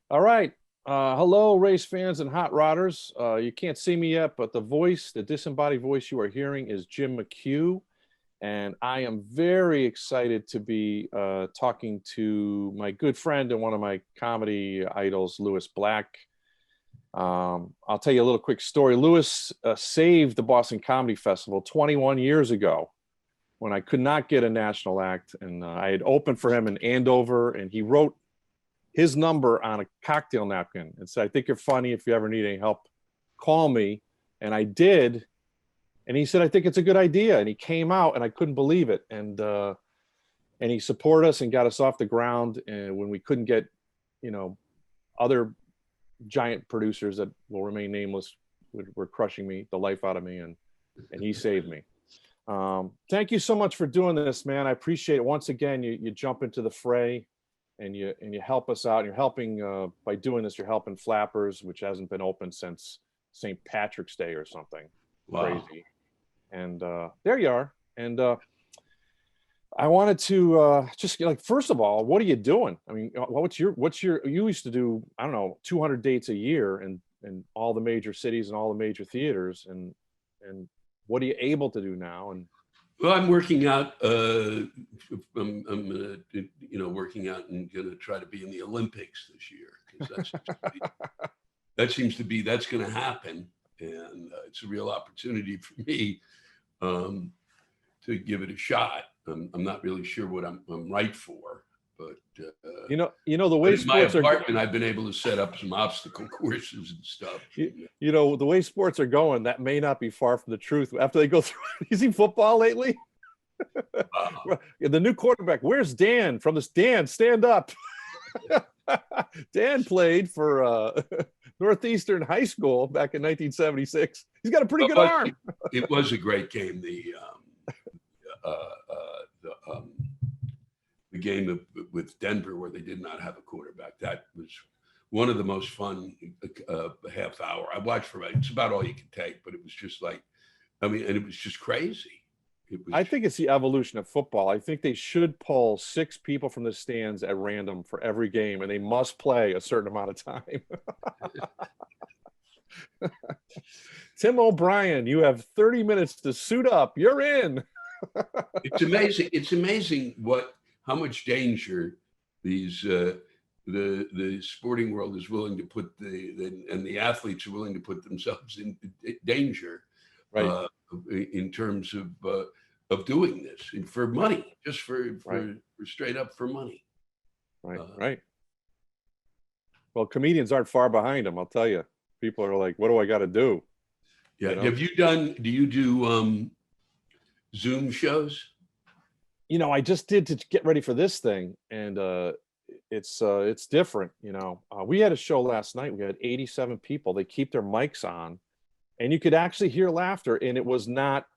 All right. Hello, race fans and hot rodders. You can't see me yet, but the voice, the disembodied voice you are hearing is Jim McHugh. And I am very excited to be talking to my good friend and one of my comedy idols, Lewis Black. I'll tell you a little quick story. Lewis saved the Boston Comedy Festival 21 years ago when I could not get a national act. And I had opened for him in Andover, and he wrote his number on a cocktail napkin and said, "I think you're funny. If you ever need any help, call me." And I did. And he said, "I think it's a good idea." And he came out, and I couldn't believe it. And he supported us and got us off the ground. And when we couldn't get, other giant producers that will remain nameless were crushing the life out of me, and he saved me. Thank you so much for doing this, man. I appreciate it. Once again, you jump into the fray. And you help us out. You're helping by doing this. You're helping Flappers, which hasn't been open since St. Patrick's Day or something. Wow. Crazy. And there you are. And I wanted to just first of all, what are you doing? I mean, what's your? You used to do, I don't know, 200 dates a year in all the major cities and all the major theaters. And what are you able to do now? And well, I'm working out. I'm working out and going to try to be in the Olympics this year, because that seems to be that's going to happen, and it's a real opportunity for me to give it a shot. I'm not really sure what I'm right for, but the way in my apartment, I've been able to set up some obstacle courses and stuff. The way sports are going, that may not be far from the truth. After they go through, you seen football lately? The new quarterback. Where's Dan from this? Dan, stand up. Dan played for Northeastern High School back in 1976. He's got a pretty good arm. It was a great game. The game with Denver, where they did not have a quarterback, that was one of the most fun half hour. I watched for it's about all you can take, but it was just and it was just crazy. I think it's the evolution of football. I think they should pull 6 people from the stands at random for every game, and they must play a certain amount of time. Tim O'Brien, you have 30 minutes to suit up. You're in. It's amazing. It's amazing how much danger these the sporting world is willing to put and the athletes are willing to put themselves in danger, right? In terms of doing this and for money, just for straight up for money. Right, right. Well, comedians aren't far behind them. I'll tell you. People are like, "What do I got to do?" Yeah. Do you do Zoom shows? I just did to get ready for this thing, and it's different. We had a show last night. We had 87 people. They keep their mics on, and you could actually hear laughter, and it was not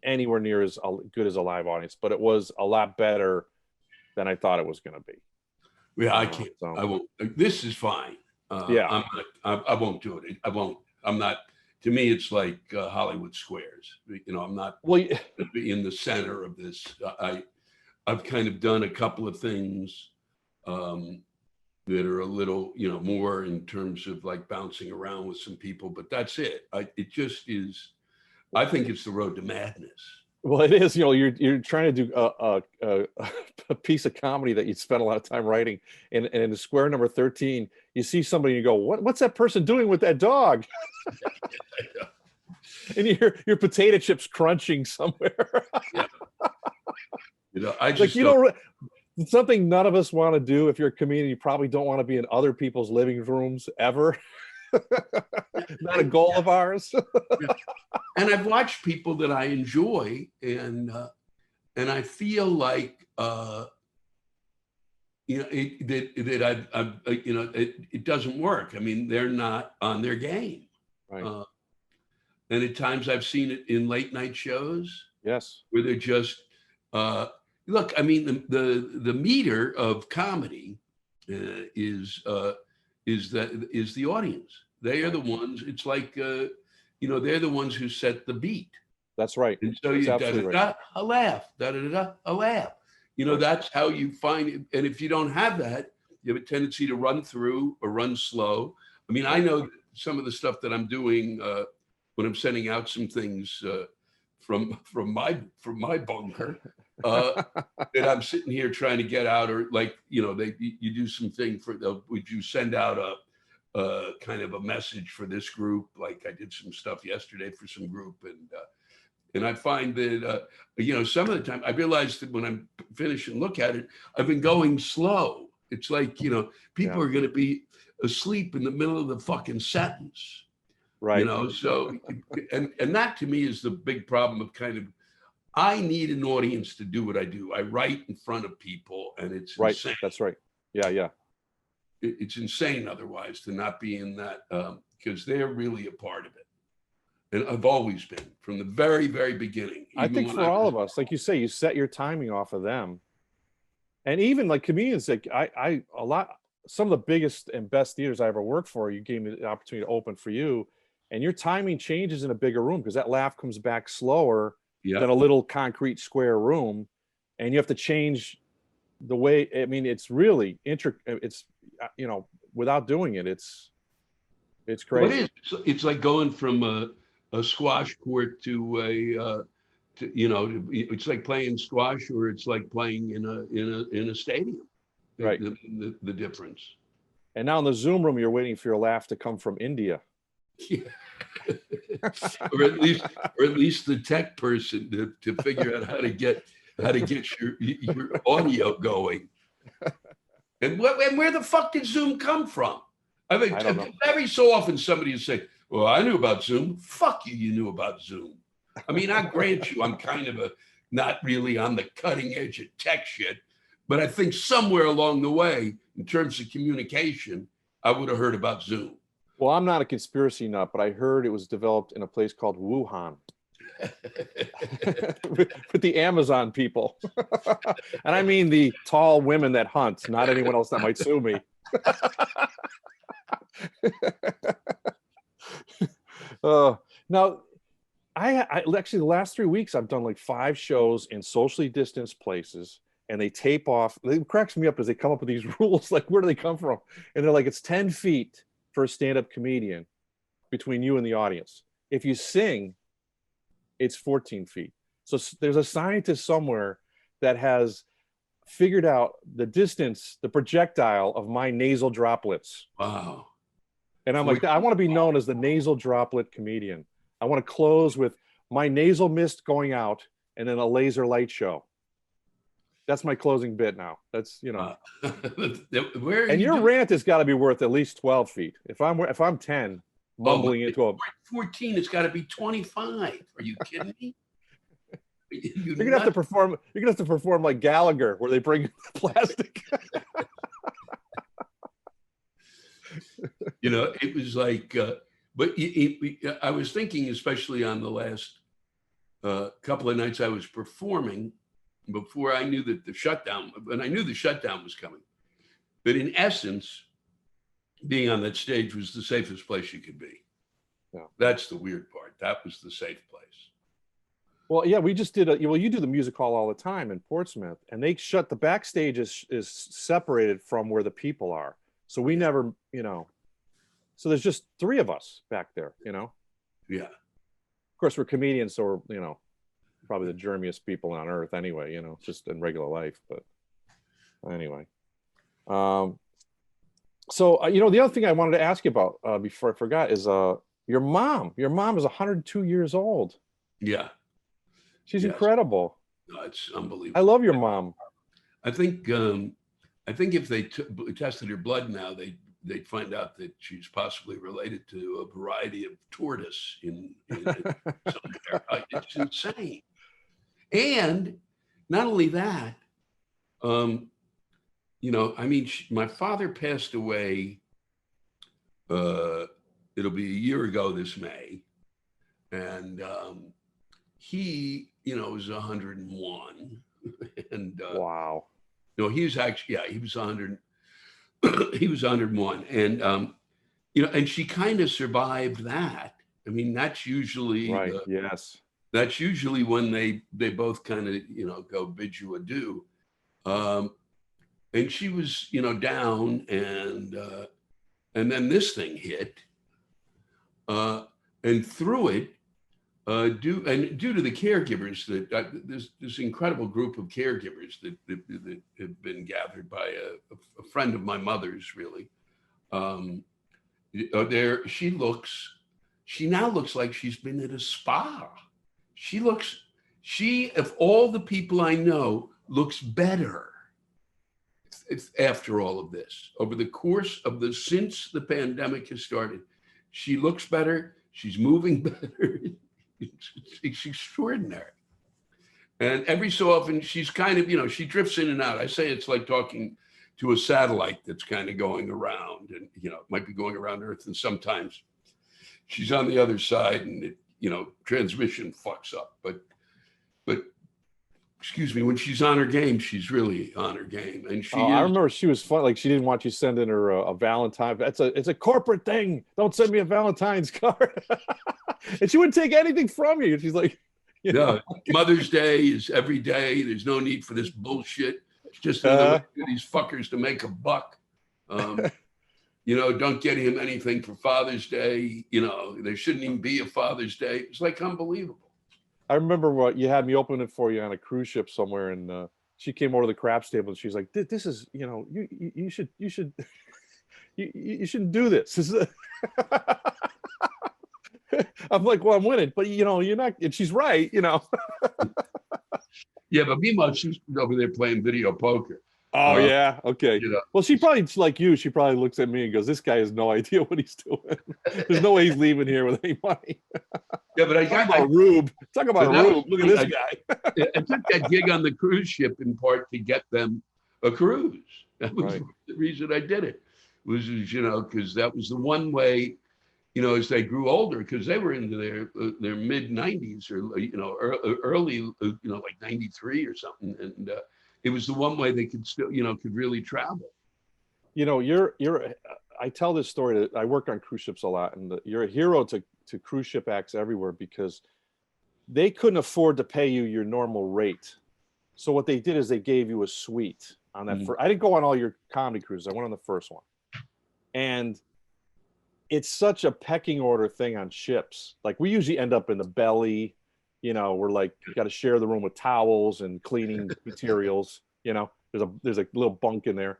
anywhere near as good as a live audience, but it was a lot better than I thought it was going to be. Yeah, I can't. I won't. This is fine. Yeah, I won't do it. I won't. I'm not. To me, it's like Hollywood Squares. I'm not in the center of this. I've kind of done a couple of things that are a little, more in terms of bouncing around with some people, but that's it. It just is. I think it's the road to madness. Well, it is. You're trying to do a piece of comedy that you spent a lot of time writing, and in the square number 13, you see somebody and you go, "What's that person doing with that dog?" And you hear your potato chips crunching somewhere. Yeah. I just it's something none of us want to do. If you're a comedian, you probably don't want to be in other people's living rooms ever. Not a goal of ours. Yeah. And I've watched people that I enjoy, and I feel like it doesn't work. I mean, they're not on their game. Right. And at times I've seen it in late night shows. Yes. Where they're just look. I mean, the meter of comedy is the audience. They are the ones. It's like they're the ones who set the beat. That's right. And so you a laugh, a laugh. That's how you find it. And if you don't have that, You have a tendency to run through or run slow. I mean, I know some of the stuff that I'm doing when I'm sending out some things from my bunker that I'm sitting here trying to get out, or like, you know, you do something would you send out a kind of a message for this group? Like I did some stuff yesterday for some group, and I find that you know, some of the time I realize that when I'm finished and look at it, I've been going slow. It's like, you know, people are going to be asleep in the middle of the fucking sentence. Right. You know, so, and that to me is the big problem of kind of, I need an audience to do what I do. I write in front of people, and it's right. insane. That's right. Yeah, yeah. It's insane otherwise to not be in that, because they're really a part of it. And I've always been from the very, very beginning. I think for all of us, like you say, you set your timing off of them. And even like comedians, like some of the biggest and best theaters I ever worked for, you gave me the opportunity to open for you, and your timing changes in a bigger room because that laugh comes back slower than a little concrete square room. And you have to change the way, I mean, it's really it's, you know, without doing it, it's crazy. What is, it's like going from a squash court to you know, it's like playing squash, or it's like playing in a stadium. Right. The difference. And now in the Zoom room, you're waiting for your laugh to come from India. Yeah. or at least the tech person to figure out how to get your audio going. And where the fuck did Zoom come from? I mean, every so often somebody will say, "Well, I knew about Zoom." Fuck you, you knew about Zoom. I mean, I grant you, I'm kind of not really on the cutting edge of tech shit, but I think somewhere along the way, in terms of communication, I would have heard about Zoom. Well, I'm not a conspiracy nut, but I heard it was developed in a place called Wuhan with the Amazon people. And I mean the tall women that hunt, not anyone else that might sue me. Now, I actually, the last 3 weeks, I've done like 5 shows in socially distanced places, and they tape off. It cracks me up as they come up with these rules. Like, where do they come from? And they're like, it's 10 feet for a stand-up comedian between you and the audience. If you sing, it's 14 feet. So there's a scientist somewhere that has figured out the distance, the projectile of my nasal droplets. Wow. And I'm like, I want to be known as the nasal droplet comedian. I want to close with my nasal mist going out and then a laser light show. That's my closing bit now. That's, you know. And your rant has got to be worth at least 12 feet. If I'm 10, mumbling into a 14, it's got to be 25. Are you kidding me? You're gonna have to perform. You're gonna have to perform like Gallagher, where they bring plastic. You know, it was like, but I was thinking, especially on the last couple of nights I was performing, before I knew that the shutdown, and I knew the shutdown was coming, but in essence, being on that stage was the safest place you could be. Yeah. That's the weird part. That was the safe place. Well, yeah, we just did you do the music hall all the time in Portsmouth, and they shut the backstage is separated from where the people are. So we never, you know, so there's just 3 of us back there, you know? Yeah. Of course, we're comedians, so we're, you know, probably the germiest people on earth anyway, you know, just in regular life. But anyway. So, you know, the other thing I wanted to ask you about before I forgot is your mom. Your mom is 102 years old. Yeah. She's incredible. No, it's unbelievable. I love your mom. I think if they tested her blood now, they'd find out that she's possibly related to a variety of tortoise in somewhere. It's insane. And not only that, you know, I mean, my father passed away. It'll be a year ago this May, and he, you know, was 101, and wow. No, he was actually, he was 100. He was 101, and you know, and she kind of survived that. I mean, that's usually right. Yes. That's usually when they both kind of, you know, go bid you adieu. and she was, you know, down, and then this thing hit, and through it, due to the caregivers that there's this incredible group of caregivers that have been gathered by a friend of my mother's, really. She now looks like she's been at a spa. She of all the people I know looks better. It's after all of this, over the course of since the pandemic has started, she looks better. She's moving better. It's extraordinary. And every so often she's kind of, you know, she drifts in and out. I say it's like talking to a satellite that's kind of going around, and, you know, it might be going around Earth, and sometimes she's on the other side and it, you know, transmission fucks up. But excuse me, when she's on her game, she's really on her game. And I remember she was fun. Like, she didn't want you sending her a Valentine. It's a corporate thing. Don't send me a Valentine's card. And she wouldn't take anything from you. She's like, you know. Mother's Day is every day. There's no need for this bullshit. It's just another way for these fuckers to make a buck. You know, don't get him anything for Father's Day. You know, there shouldn't even be a Father's Day. It's like unbelievable. I remember what you had me open it for you on a cruise ship somewhere, and she came over to the craps table and she's like, "This is, you know, you shouldn't do this." I'm like, "Well, I'm winning, but, you know, you're not." And she's right, you know. Yeah, but meanwhile, she's over there playing video poker. Oh, yeah. Okay. You know. Well, she probably, like you, she probably looks at me and goes, "This guy has no idea what he's doing. There's no way he's leaving here with any money." Yeah, but I got a rube. Talk about a rube. Look at this guy. I took that gig on the cruise ship in part to get them a cruise. That was the reason I did it. Was, you know, because that was the one way, you know, as they grew older, because they were into their mid 90s, or, you know, early, you know, like 93 or something, and it was the one way they could still, you know, could really travel. You know, I tell this story that I work on cruise ships a lot, and you're a hero to cruise ship acts everywhere, because they couldn't afford to pay you your normal rate. So what they did is they gave you a suite on that. I didn't go on all your comedy cruises. I went on the first one. And it's such a pecking order thing on ships. Like, we usually end up in the belly, you know, we're like, you got to share the room with towels and cleaning materials, you know, there's a little bunk in there.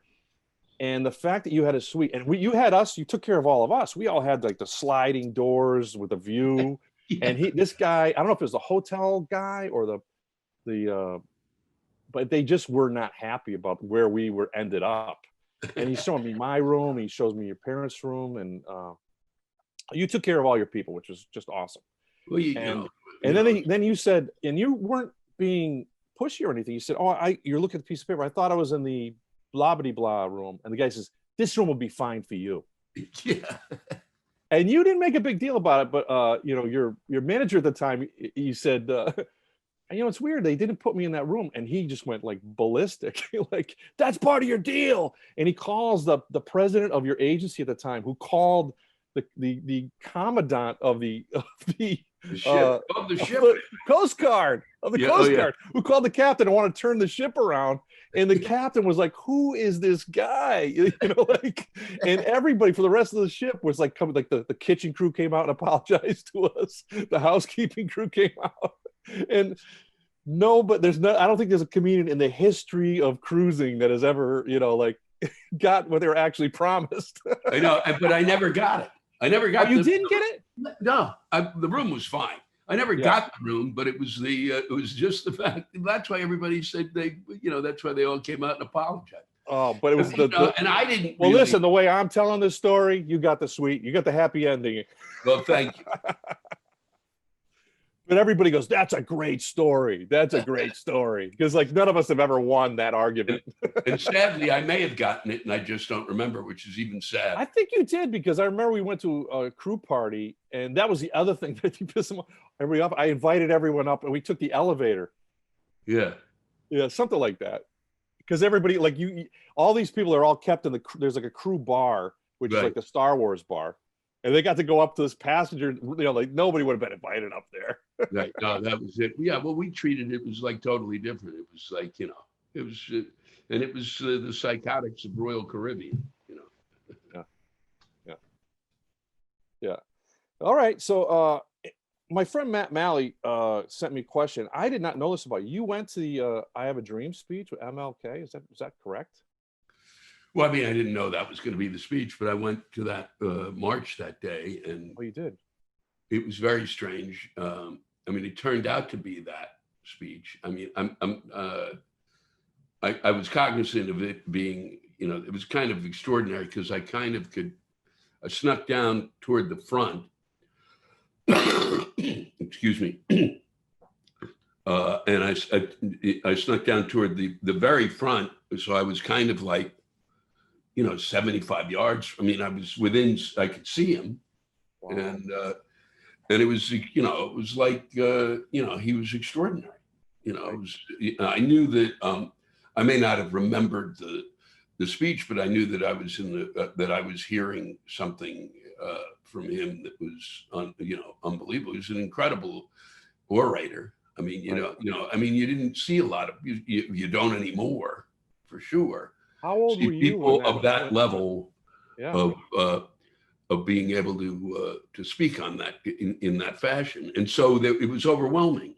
And the fact that you had a suite, and you had us, you took care of all of us. We all had like the sliding doors with a view. Yeah. And this guy, I don't know if it was the hotel guy or but they just were not happy about where we were ended up. And he's showing me my room, he shows me your parents' room, and you took care of all your people, which was just awesome. Well, then you said, and you weren't being pushy or anything. You said, "Oh, you're looking at the piece of paper. I thought I was in the blah blah blah room," and the guy says, "This room will be fine for you." Yeah. And you didn't make a big deal about it, but you know, your manager at the time, he said, "You know, it's weird. They didn't put me in that room," and he just went like ballistic, like, "That's part of your deal." And he calls the president of your agency at the time, who called the commandant of the ship, Coast Guard, who called the captain and wanted to turn the ship around. And the captain was like, "Who is this guy?" You know, like, and everybody for the rest of the ship was like, coming, like the kitchen crew came out and apologized to us. The housekeeping crew came out. And but I don't think there's a comedian in the history of cruising that has ever, you know, like, got what they were actually promised. I know, but I never got it. I never got. You didn't get it? No, the room was fine. I never got the room, but it was it was just the fact. That's why everybody said that's why they all came out and apologized. Oh, but it was and I didn't. Well, listen, the way I'm telling this story, you got the suite, you got the happy ending. Well, thank you. But everybody goes, "That's a great story. That's a great story." Because, like, none of us have ever won that argument. And sadly, I may have gotten it, and I just don't remember, which is even sad. I think you did, because I remember we went to a crew party, and that was the other thing that you pissed everybody off. I invited everyone up, and we took the elevator. Yeah, something like that. Because everybody, like, all these people are all kept in there's like a crew bar, which is like the Star Wars bar. And they got to go up to this passenger, you know, like nobody would have been invited up there. Right. No, that was it. Yeah. Well, we treated it was like totally different. It was like, you know, it was and it was the Psychotics of Royal Caribbean, you know. Yeah, yeah, yeah. All right. So my friend Matt Malley sent me a question. I did not know this about you. You went to the I Have a Dream speech with MLK. Is that correct? Well, I mean, I didn't know that was going to be the speech, but I went to that march that day, and Oh, you did? it was very strange. I mean, it turned out to be that speech. I mean, I was cognizant of it being, you know, it was kind of extraordinary because I snuck down toward the front. Excuse me. And I snuck down toward the very front. So I was kind of like, you know, 75 yards. I mean, I could see him. Wow. And it was, you know, it was like, you know, he was extraordinary. You know, I knew that I may not have remembered the speech, but I knew that I was that I was hearing something from him that was, you know, unbelievable. He was an incredible orator. I mean, you know, I mean, you didn't see a lot of you don't anymore, for sure. How old were you? People of that level of being able to speak on that in that fashion, and so it was overwhelming.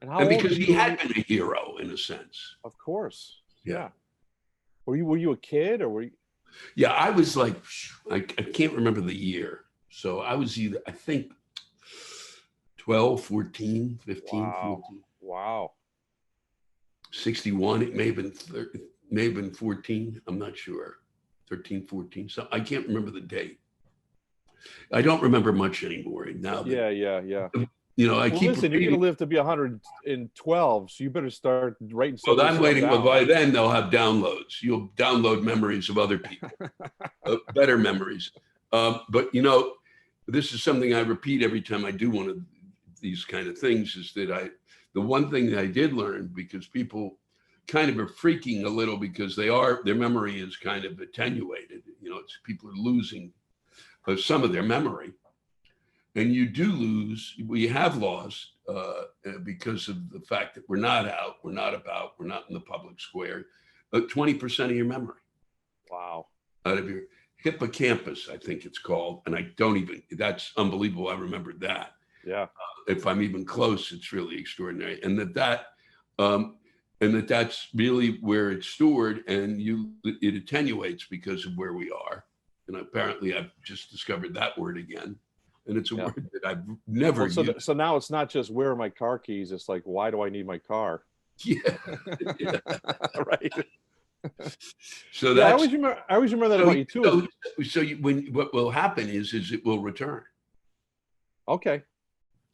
And because he had been a hero in a sense. Of course. Yeah. Were you a kid or were you? Yeah, I was like, I can't remember the year. So I was either, I think 12, 14, 15, wow. 14. Wow. 61, it may have been 14. I'm not sure. 13, 14. So I can't remember the date. I don't remember much anymore now. Yeah. You know, listen, you're going to live to be 112, so you better start writing something. Well, I'm waiting. Well, by then they'll have downloads. You'll download memories of other people, better memories. But, you know, this is something I repeat every time I do one of these kind of things, is that the one thing that I did learn, because people kind of are freaking a little because their memory is kind of attenuated. You know, people are losing some of their memory. And you do lose, we have lost because of the fact that we're not out, we're not about, we're not in the public square, 20% of your memory. Wow. Out of your hippocampus, I think it's called. And that's unbelievable. I remembered that. Yeah. If I'm even close, it's really extraordinary. And that's really where it's stored, and it attenuates because of where we are. And apparently I've just discovered that word again. And it's a word that I've never used. So now it's not just where are my car keys? It's like, why do I need my car? Yeah. Right. So that's, I always remember that about you too. So what will happen is it will return. Okay.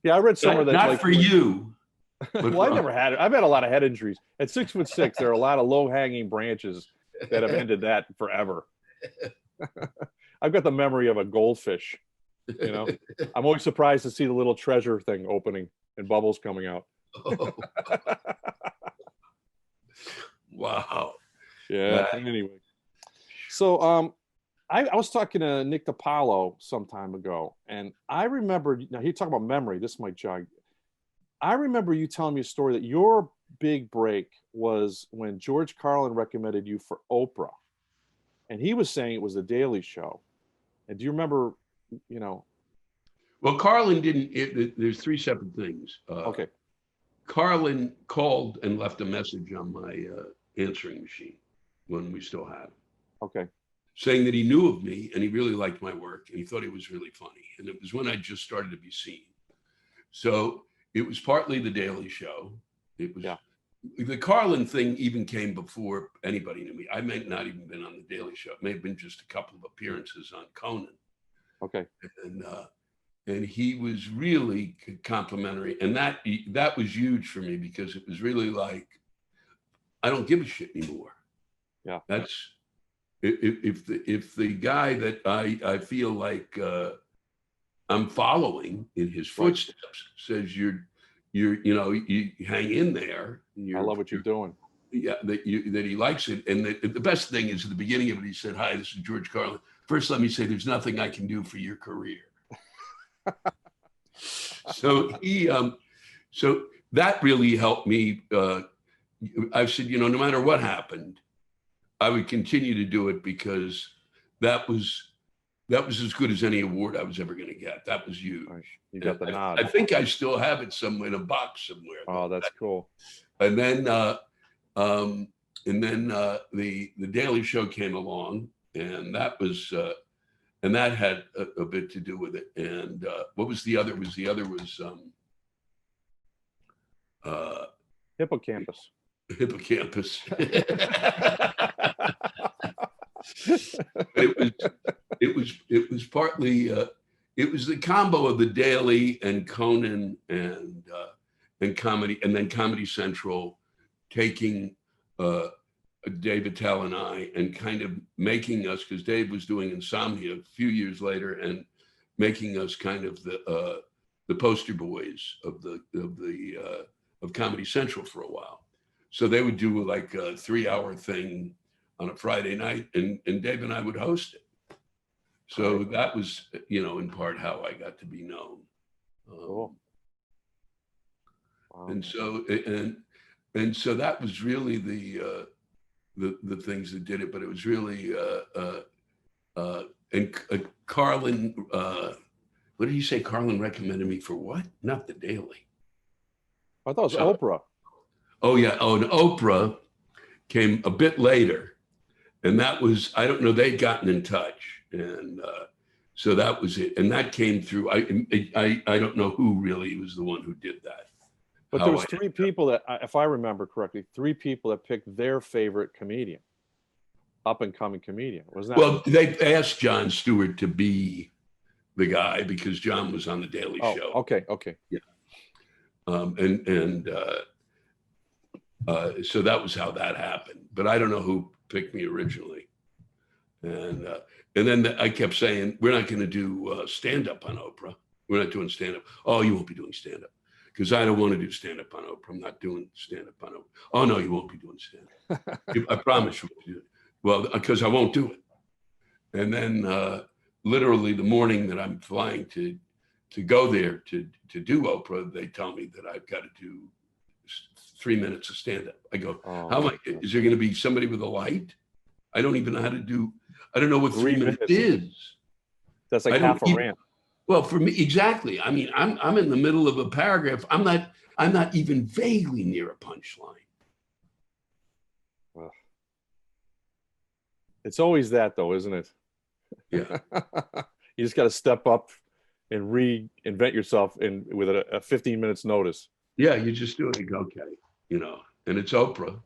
Yeah, I read somewhere that not for you. Well, I never had it. I've had a lot of head injuries. At 6'6", there are a lot of low-hanging branches that have ended that forever. I've got the memory of a goldfish. You know, I'm always surprised to see the little treasure thing opening and bubbles coming out. Oh. Wow. Yeah. Anyway, so I was talking to Nick DiPaolo some time ago, and I remember, now he talked about memory. This might jog. I remember you telling me a story that your big break was when George Carlin recommended you for Oprah, and he was saying it was the Daily Show. And do you remember? You know, well, Carlin didn't. There's three separate things. Okay. Carlin called and left a message on my answering machine when we still had it. Okay. Saying that he knew of me and he really liked my work and he thought it was really funny. And it was when I just started to be seen. So it was partly the Daily Show. It was the Carlin thing even came before anybody knew me. I may not even been on the Daily Show. It may have been just a couple of appearances on Conan. Okay. And he was really complimentary, and that was huge for me because it was really like, I don't give a shit anymore. Yeah. That's if the guy that I feel like I'm following in his footsteps says you hang in there. I love what you're doing. Yeah, that he likes it, and the best thing is at the beginning of it, he said, "Hi, this is George Carlin. First, let me say there's nothing I can do for your career." So so that really helped me I've said, no matter what happened, I would continue to do it because that was as good as any award I was ever going to get. That was huge. Right. You got the nod. I think I still have it somewhere in a box somewhere. Oh, that's cool. And then the Daily Show came along, and that was and that had a bit to do with it. And what was the other? The other was Hippocampus. Hippocampus. It was partly it was the combo of the Daily and Conan and comedy, and then Comedy Central taking Dave Attell and I and kind of making us, because Dave was doing Insomnia a few years later, and making us kind of the poster boys of Comedy Central for a while. So they would do like a 3-hour thing on a Friday night, and Dave and I would host it. So that was, in part how I got to be known. Cool. Wow. And so that was really the things that did it. But it was really Carlin. What did he say? Carlin recommended me for what? Not the Daily. I thought it was Oprah. Oh yeah. Oh, and Oprah came a bit later, and that was, I don't know, they'd gotten in touch, and so that was it. And that came through. I don't know who really was the one who did that. But there was 3 people that, if I remember correctly, 3 people that picked their favorite comedian, up and coming comedian. Wasn't that? Well, they asked Jon Stewart to be the guy because John was on the Daily Show. Okay. Yeah. So that was how that happened. But I don't know who picked me originally. And then I kept saying, we're not going to do stand-up on Oprah. We're not doing stand-up. Oh, you won't be doing stand-up. Because I don't want to do stand-up on Oprah. I'm not doing stand-up on Oprah. Oh, no, you won't be doing stand-up. I promise you won't do it. Well, because I won't do it. And then literally the morning that I'm flying to go there to do Oprah, they tell me that I've got to do 3 minutes of stand-up. I go, how am I? Is there going to be somebody with a light? I don't even know how to do. I don't know what 3 minutes is. That's like half a rant. Well, for me, exactly. I mean, I'm in the middle of a paragraph. I'm not even vaguely near a punchline. Well, it's always that, though, isn't it? Yeah. You just got to step up and reinvent yourself with a 15 minutes notice. Yeah, you just do it. You go, okay, And it's Oprah,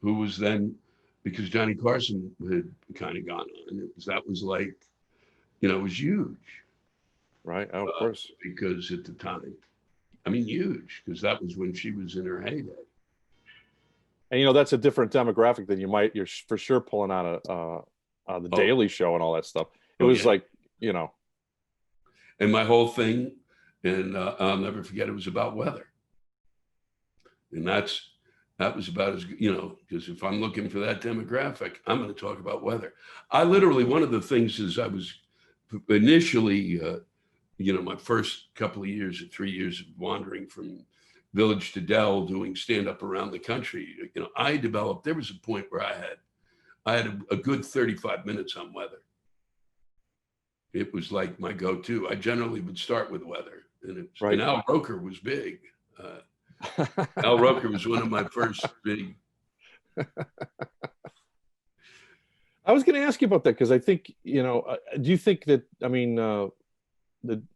who was then, because Johnny Carson had kind of gone on. That was like, it was huge. Right, of course. Because at the time, I mean, huge, because that was when she was in her heyday. And that's a different demographic than you're for sure pulling out the Daily Show and all that stuff. It was like, And my whole thing, and I'll never forget, it was about weather. And that was about as, because if I'm looking for that demographic, I'm going to talk about weather. I literally, one of the things is I was initially, my first couple of years or 3 years of wandering from village to dell, doing stand-up around the country, I developed, there was a point where I had a good 35 minutes on weather. It was like my go-to. I generally would start with weather. And Al Roker was big. Al Roker was one of my first big. I was going to ask you about that because I think, do you think that,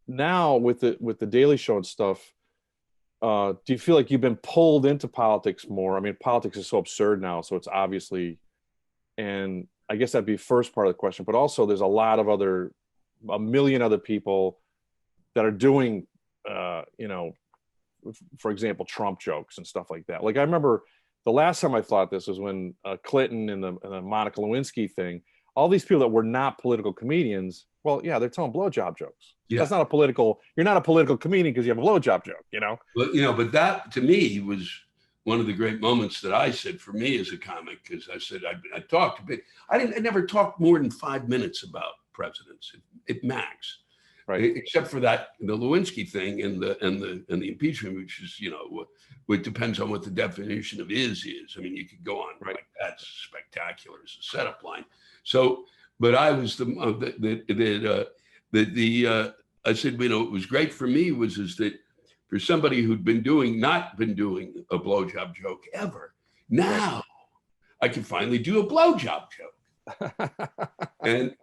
now with the Daily Show and stuff, do you feel like you've been pulled into politics more? I mean, politics is so absurd now, so it's obviously, and I guess that'd be first part of the question, but also there's a million other people that are doing, for example, Trump jokes and stuff like that. Like I remember the last time I thought this was when Clinton and the Monica Lewinsky thing, all these people that were not political comedians, well, yeah, they're telling blowjob jokes. Yeah. That's not you're not a political comedian because you have a blowjob joke, Well, but that to me was one of the great moments that I said for me as a comic, because I said, I talked a bit. I never talked more than 5 minutes about presidents at max. except for that, the Lewinsky thing and the impeachment, which is, it depends on what the definition of is. I mean, you could go on like that's spectacular as a setup line. So, but I was I said, what was great for me was that for somebody who'd not been doing a blowjob joke ever, now I can finally do a blowjob joke. And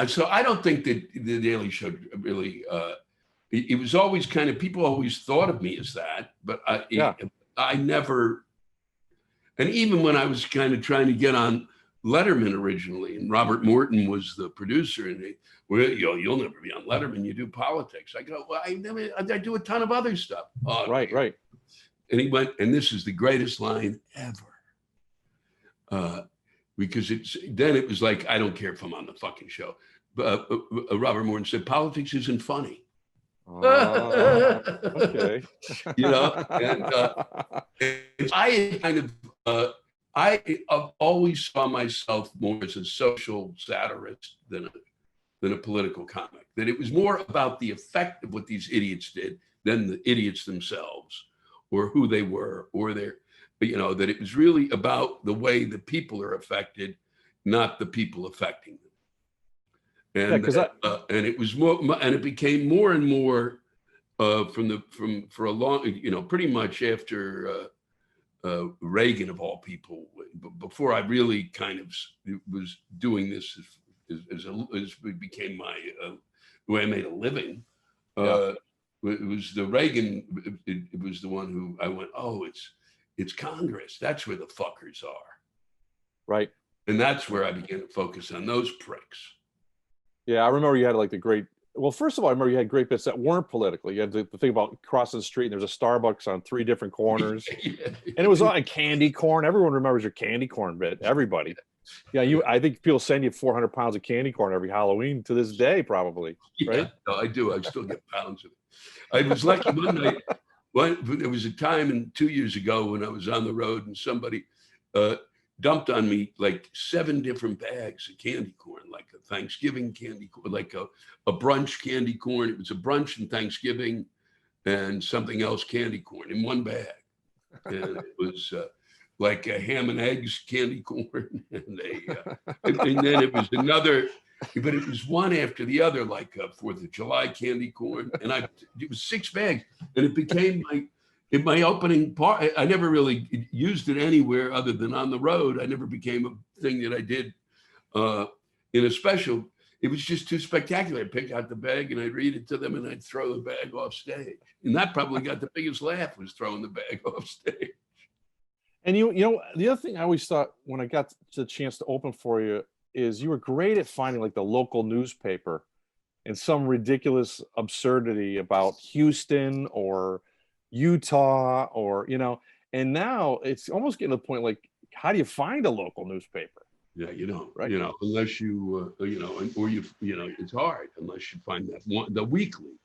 so I don't think that the Daily Show really, it was always kind of, people always thought of me as that, but I never, and even when I was kind of trying to get on Letterman originally, and Robert Morton was the producer, and you'll never be on Letterman, you do politics. I go, well, I do a ton of other stuff. Right. And he went, and this is the greatest line ever. Because then it was like, I don't care if I'm on the fucking show. But Robert Morton said, politics isn't funny. Okay. And I kind of, I always saw myself more as a social satirist than a political comic. That it was more about the effect of what these idiots did than the idiots themselves, or who they were, or that it was really about the way the people are affected, not the people affecting them. And and it was more, and it became more and more for a long, pretty much after Reagan, of all people, before I really kind of was doing this as it became my the way I made a living. It was the Reagan. It was the one who I went, oh, it's Congress. That's where the fuckers are. Right. And that's where I began to focus on those pricks. Yeah, I remember you had like the great. Well, first of all, I remember you had great bits that weren't political. You had the thing about crossing the street, and there's a Starbucks on 3 different corners, and it was on candy corn. Everyone remembers your candy corn bit. Everybody. Yeah, I think people send you 400 pounds of candy corn every Halloween to this day, probably. Right? Yeah, no, I do. I still get pounds of it. I was lucky one night. There was a time 2 years ago when I was on the road, and somebody dumped on me like 7 different bags of candy corn, like a Thanksgiving candy corn, like a brunch candy corn. It was a brunch and Thanksgiving and something else candy corn in one bag. And it was like a ham and eggs candy corn. And then it was another, but it was one after the other, like a 4th of July candy corn. And it was 6 bags, and it became in my opening part. I never really used it anywhere other than on the road. I never became a thing that I did in a special. It was just too spectacular. I'd pick out the bag and I'd read it to them, and I'd throw the bag off stage. And that probably got the biggest laugh, was throwing the bag off stage. And the other thing I always thought when I got the chance to open for you is you were great at finding like the local newspaper and some ridiculous absurdity about Houston or Utah, or and now it's almost getting to the point like, how do you find a local newspaper? Yeah, right. Unless you it's hard unless you find that one, the weekly,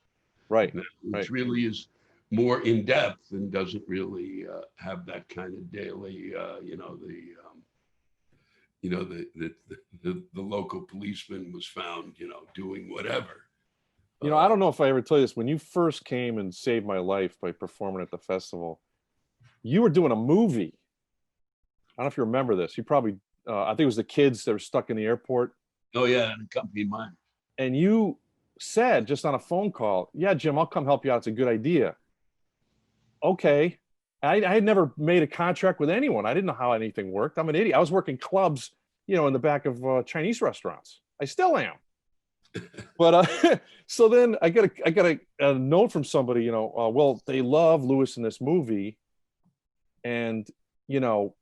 right, which really is more in depth and doesn't really have that kind of daily, the local policeman was found, doing whatever. I don't know if I ever told you this. When you first came and saved my life by performing at the festival, you were doing a movie. I don't know if you remember this. You probably, I think it was the kids that were stuck in the airport. Oh, yeah, and accompanied mine. And you said just on a phone call, yeah, Jim, I'll come help you out. It's a good idea. Okay. I had never made a contract with anyone. I didn't know how anything worked. I'm an idiot. I was working clubs, in the back of Chinese restaurants. I still am. But so then I got a note from somebody, well, they love Lewis in this movie, and can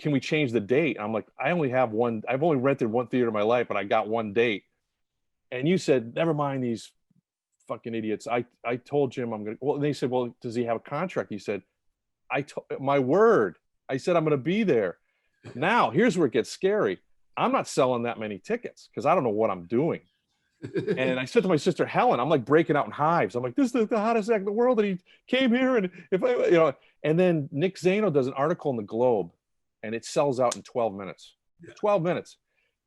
we change the date? I'm like, I only have one. I've only rented one theater in my life, and I got one date. And you said, never mind these fucking idiots. I told Jim I'm gonna. Well, and they said, well, does he have a contract? He said, my word. I said I'm gonna be there. Now here's where it gets scary. I'm not selling that many tickets because I don't know what I'm doing. And I said to my sister Helen, I'm like breaking out in hives. I'm like, this is the hottest act in the world, and he came here, and if I, and then Nick Zano does an article in the Globe, and it sells out in 12 minutes. Yeah. 12 minutes.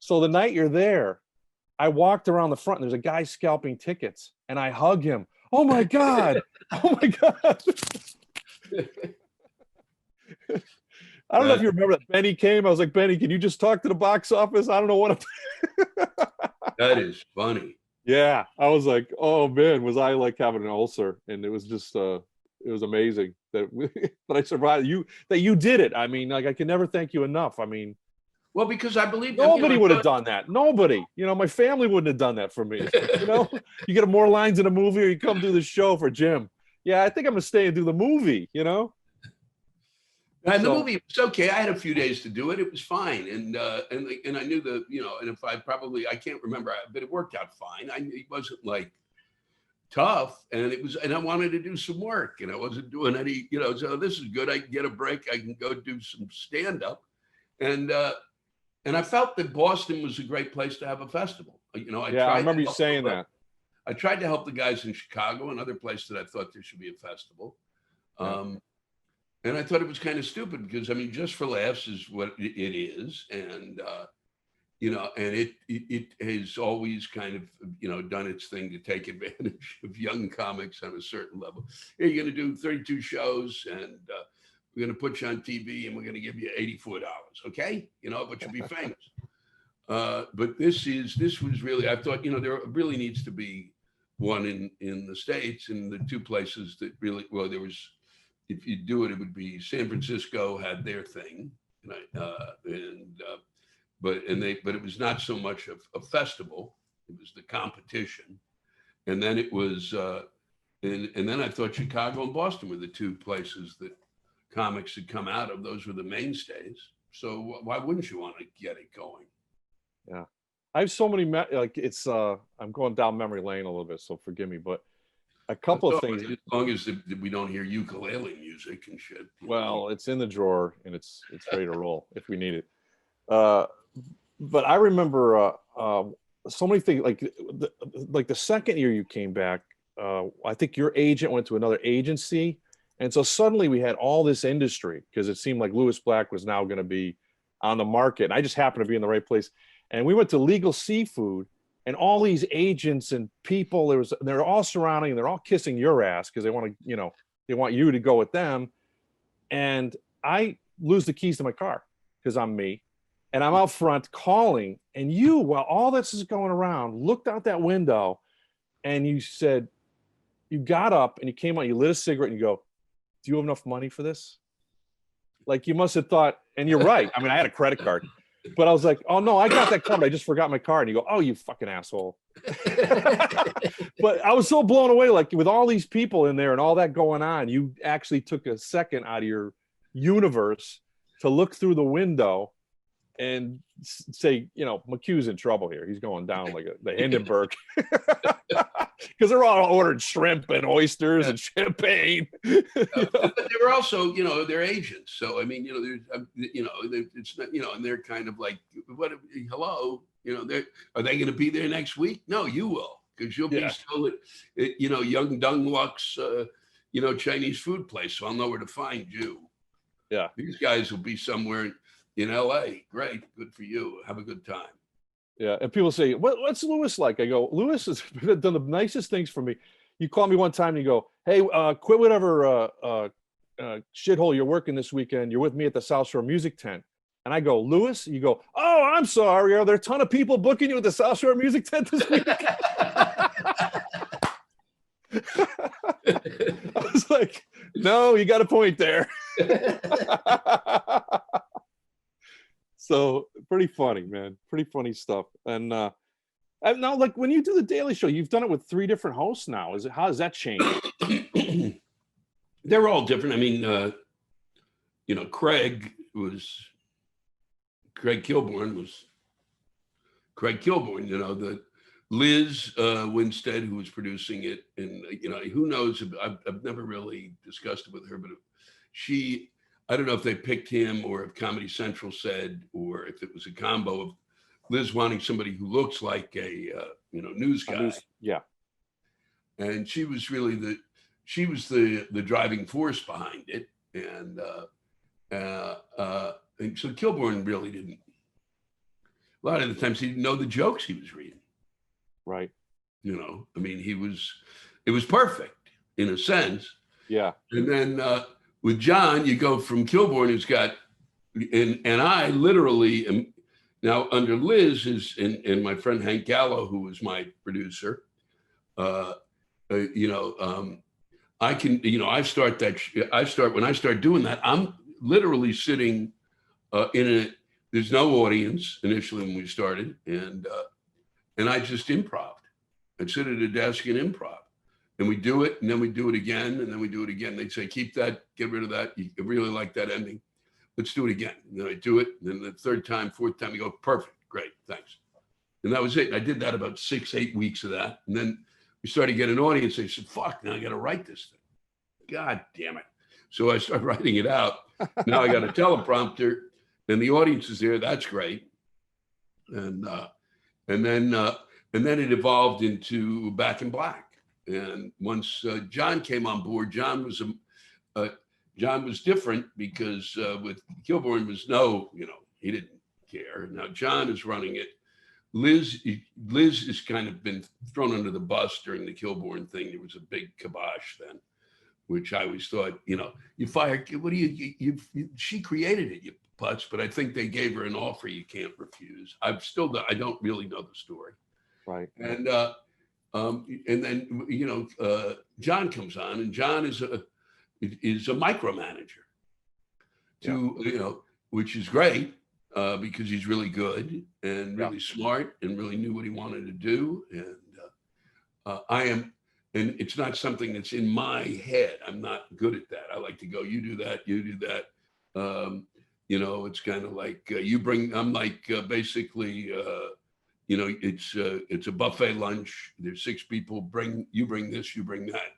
So the night you're there, I walked around the front and there's a guy scalping tickets and I hug him. Oh my God. Oh my God. I don't know if you remember that Benny came. I was like, Benny, can you just talk to the box office? I don't know what I'm That is funny. Yeah. I was like, oh man, was I like having an ulcer? And it was just it was amazing that that I survived. That you did it. I mean, like I can never thank you enough. I mean, well, because I believe nobody would have done that. Nobody. You know, my family wouldn't have done that for me. You know, you get more lines in a movie or you come do the show for Jim. Yeah, I think I'm gonna stay and do the movie, you know? And the movie was okay. I had a few days to do it. It was fine, and I knew and if I can't remember, but it worked out fine. It wasn't like tough, and I wanted to do some work, and I wasn't doing any, so this is good. I can get a break. I can go do some stand up, and I felt that Boston was a great place to have a festival. I remember you saying that. I tried to help the guys in Chicago, another place that I thought there should be a festival. Yeah. And I thought it was kind of stupid because, I mean, Just for Laughs is what it is. And, and it has always kind of, done its thing to take advantage of young comics on a certain level. Here, you're going to do 32 shows and we're going to put you on TV and we're going to give you $84. Okay. But you'll be famous. But this was really, I thought, there really needs to be one in the States, and the two places that really, well, there was, if you do it, it would be San Francisco had their thing, but it was not so much a festival; it was the competition, and then it was, and then I thought Chicago and Boston were the two places that comics had come out of. Those were the mainstays. So why wouldn't you want to get it going? Yeah, I have so many like it's. I'm going down memory lane a little bit, so forgive me, but. A couple of things. As long as we don't hear ukulele music and shit. Well, it's in the drawer and it's ready to roll if we need it. But I remember so many things. Like the second year you came back, I think your agent went to another agency, and so suddenly we had all this industry because it seemed like Lewis Black was now going to be on the market, and I just happened to be in the right place. And we went to Legal Seafood. And all these agents and people, they're all surrounding, they're all kissing your ass because they want to, they want you to go with them. And I lose the keys to my car because I'm me. And I'm out front calling. And you, while all this is going around, looked out that window and you said, you got up and you came out, you lit a cigarette and you go, do you have enough money for this? Like you must have thought, and you're right. I mean, I had a credit card. But I was like, oh, no, I got that card. I just forgot my card. And you go, oh, you fucking asshole. But I was so blown away, like with all these people in there and all that going on, you actually took a second out of your universe to look through the window and say, McHugh's in trouble here. He's going down like the Hindenburg. Because they're all ordering shrimp and oysters and champagne. But they were also, they're agents. So, I mean, there's, it's not, and they're kind of like, what, hello, are they going to be there next week? No, you will, because you'll be still at, Young Dung Luk's, Chinese food place. So I'll know where to find you. Yeah. These guys will be somewhere in LA. Great. Good for you. Have a good time. Yeah, and people say, what's Lewis like? I go, Lewis has done the nicest things for me. You call me one time and you go, hey, quit whatever shithole you're working this weekend. You're with me at the South Shore Music Tent. And I go, Lewis? You go, oh, I'm sorry. Are there a ton of people booking you at the South Shore Music Tent this week? I was like, no, you got a point there. So pretty funny, man. Pretty funny stuff. And now, like when you do the Daily Show, you've done it with 3 different hosts now. How does that change? They're all different. I mean, Craig Kilborn was Craig Kilborn. The Liz Winstead, who was producing it, and who knows? I've never really discussed it with her, but I don't know if they picked him or if Comedy Central said, or if it was a combo of Liz wanting somebody who looks like a news guy. Yeah. And she was really the driving force behind it. And so Kilborn really didn't, a lot of the times he didn't know the jokes he was reading. Right. You know, I mean, it was perfect in a sense. Yeah. And then with John, you go from Kilborn, who's got, and I literally am now under Liz and my friend Hank Gallo, who was my producer. You know, I can, you know, I start when I start doing that, I'm literally sitting there's no audience initially when we started, and I just improv. I'd sit at a desk and improv, and we do it, and then we do it again, and then we do it again. They'd say, keep that, get rid of that. You really like that ending. Let's do it again. And then I do it, and then the third time, fourth time, we go, perfect, great, thanks. And that was it. And I did that about 6-8 weeks of that, and then we started getting an audience. They said, fuck, now I got to write this thing. God damn it. So I started writing it out. Now I got a teleprompter, and the audience is there. That's great. And then it evolved into Back in Black. And once John came on board, John was different because with Kilborn was he didn't care. Now John is running it. Liz has kind of been thrown under the bus during the Kilborn thing. There was a big kibosh then, which I always thought, you fire, what do you she created it, you putz, but I think they gave her an offer you can't refuse. I don't really know the story. Right. And then, John comes on, and John is a micromanager which is great because he's really good and really smart and really knew what he wanted to do. And and it's not something that's in my head. I'm not good at that. I like to go, you do that, you do that. It's kind of like I'm like basically, it's a buffet lunch. There's 6 people, you bring this, you bring that.